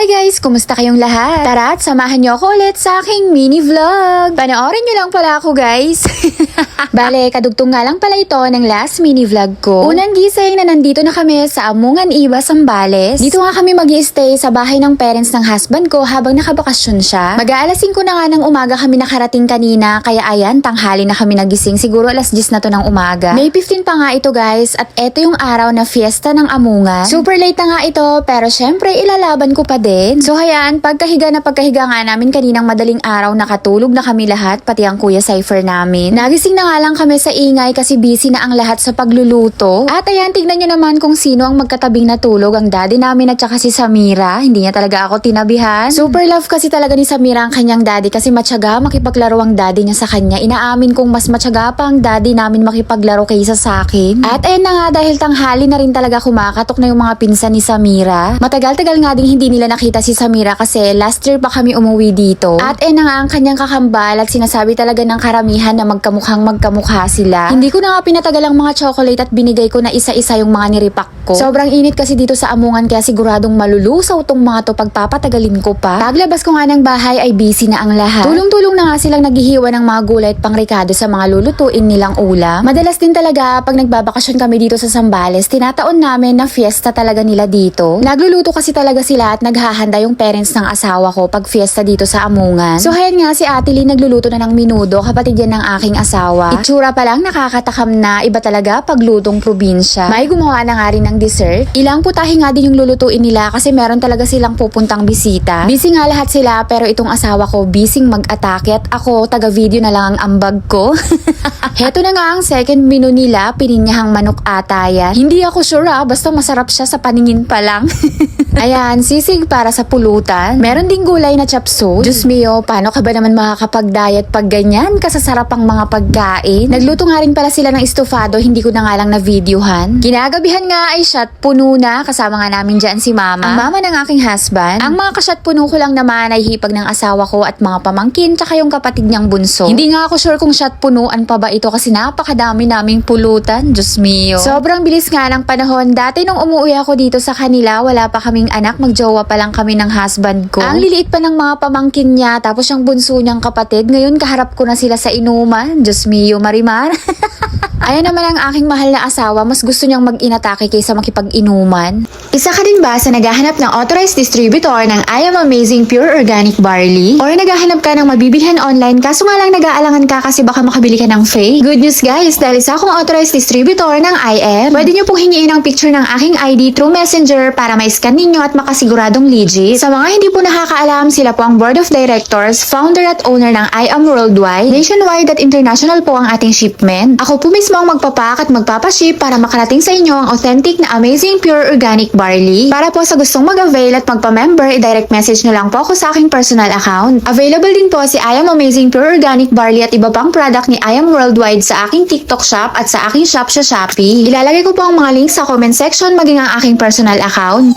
Hi guys! Kumusta kayong lahat? Tara at samahan niyo ako ulit sa aking mini vlog. Panoorin niyo lang pala ako guys. Bale, kadugtong nga lang pala ito ng last mini vlog ko. Unang gising na nandito na kami sa Amungan Iba, Zambales. Dito nga kami mag-i-stay sa bahay ng parents ng husband ko habang nakabakasyon siya. Mag-aalas 5 na nga ng umaga kami nakarating kanina, kaya ayan, tanghali na kami nagising. Siguro alas 10 na to ng umaga. May 15 pa nga ito guys, at eto yung araw na fiesta ng Amungan. Super late na nga ito, pero syempre ilalaban ko pa din. So hayaan, pagkahiga nga namin kaninang madaling araw, nakatulog na kami lahat, pati ang kuya Cypher namin. Nagising na nga lang kami sa ingay kasi busy na ang lahat sa pagluluto. At ayan, tignan nyo naman kung sino ang magkatabing natulog, ang daddy namin at saka si Samira. Hindi niya talaga ako tinabihan. Super love kasi talaga ni Samira ang kanyang daddy kasi matyaga makipaglaro ang daddy niya sa kanya. Inaamin kong mas matyaga pa ang daddy namin makipaglaro kaysa sa akin. At ayan na nga, dahil tanghali na rin talaga kumakatok na yung mga pinsan ni Samira. Matagal-tagal nga din hindi nila nakita si Samira kasi last year pa kami umuwi dito. At ayan na nga ang kanyang kakambal at sinasabi talaga ng karamihan na magkamukha sila. Hindi ko na nga pinatagal ang mga chocolate at binigay ko na isa-isa yung mga niripak ko. Sobrang init kasi dito sa Amungan kaya siguradong malulusaw tong mga to pagpapatagalin ko pa. Paglabas ko nga ng bahay ay busy na ang lahat. Tulong-tulong na nga silang naghihiwa ng mga gulay at pangrekado sa mga lulutuin nilang ulam. Madalas din talaga pag nagbabakasyon kami dito sa Zambales, tinataon namin na fiesta talaga nila dito. Nagluluto kasi talaga sila at naghahanda yung parents ng asawa ko pag fiesta dito sa Amungan. So hayan nga, si Ate Lee nagluluto na ng minudo, kapatid yan ng aking asawa. Itsura pa lang nakakatakam na, iba talaga paglutong probinsya. May gumawa na nga rin ng dessert. Ilang putahe nga din yung lulutuin nila kasi meron talaga silang pupuntang bisita. Busy nga lahat sila pero itong asawa ko busy mag-atake at ako taga-video na lang ang ambag ko. Heto na nga ang second menu nila, pininyahang manok ata yan. Hindi ako sure basta masarap siya sa paningin pa lang. Ayan, sisig para sa pulutan. Meron ding gulay na chapsuy. Diyos mio, paano ka ba naman makakapag-diet pag ganyan? Kasasarap ang mga pagkain. Nagluto nga rin pala sila ng estofado, hindi ko na nga lang na-videohan. Kinagabihan nga ay shot puno na, kasama nga namin dyan si mama. Ang mama ng aking husband. Ang mga ka-shot puno ko lang naman ay hipag ng asawa ko at mga pamangkin, tsaka yung kapatid niyang bunso. Hindi nga ako sure kung shot punuan pa ba ito kasi napakadami naming pulutan. Diyos mio. Sobrang bilis nga ng panahon. Dati nung umuwi ako dito sa kanila, wala pa kaming anak, magjowa pa lang kami ng husband ko. Ang liliit pa ng mga pamangkin niya, tapos yung bunso niyang kapatid. Ngayon kaharap ko na sila sa inuman. Diyos mio, Marimar. Ayan naman ang aking mahal na asawa, mas gusto niyang mag-inatake kaysa makipag-inuman. Isa ka din ba sa naghahanap ng authorized distributor ng I Am Amazing Pure Organic Barley? Or naghahanap ka ng mabibilhan online kaso nga lang nag-aalangan ka kasi baka makabili ka ng fake? Good news guys, dahil isa akong authorized distributor ng I Am. Pwede niyo pong hingiin ang picture ng aking ID through Messenger para ma-scan ninyo at makasiguradong legit. Sa mga hindi po nakakaalam, sila po ang Board of Directors, founder at owner ng I Am Worldwide. Nationwide at international po ang ating shipment. Ako po mismo ang magpapak at magpapaship para makarating sa inyo ang authentic na amazing pure organic barley. Para po sa gustong mag-avail at magpa-member, i-direct message nyo lang po ako sa aking personal account. Available din po si I Am Amazing Pure Organic Barley at iba pang product ni I Am Worldwide sa aking TikTok shop at sa aking shop sa Shopee. Ilalagay ko po ang mga links sa comment section maging ang aking personal account.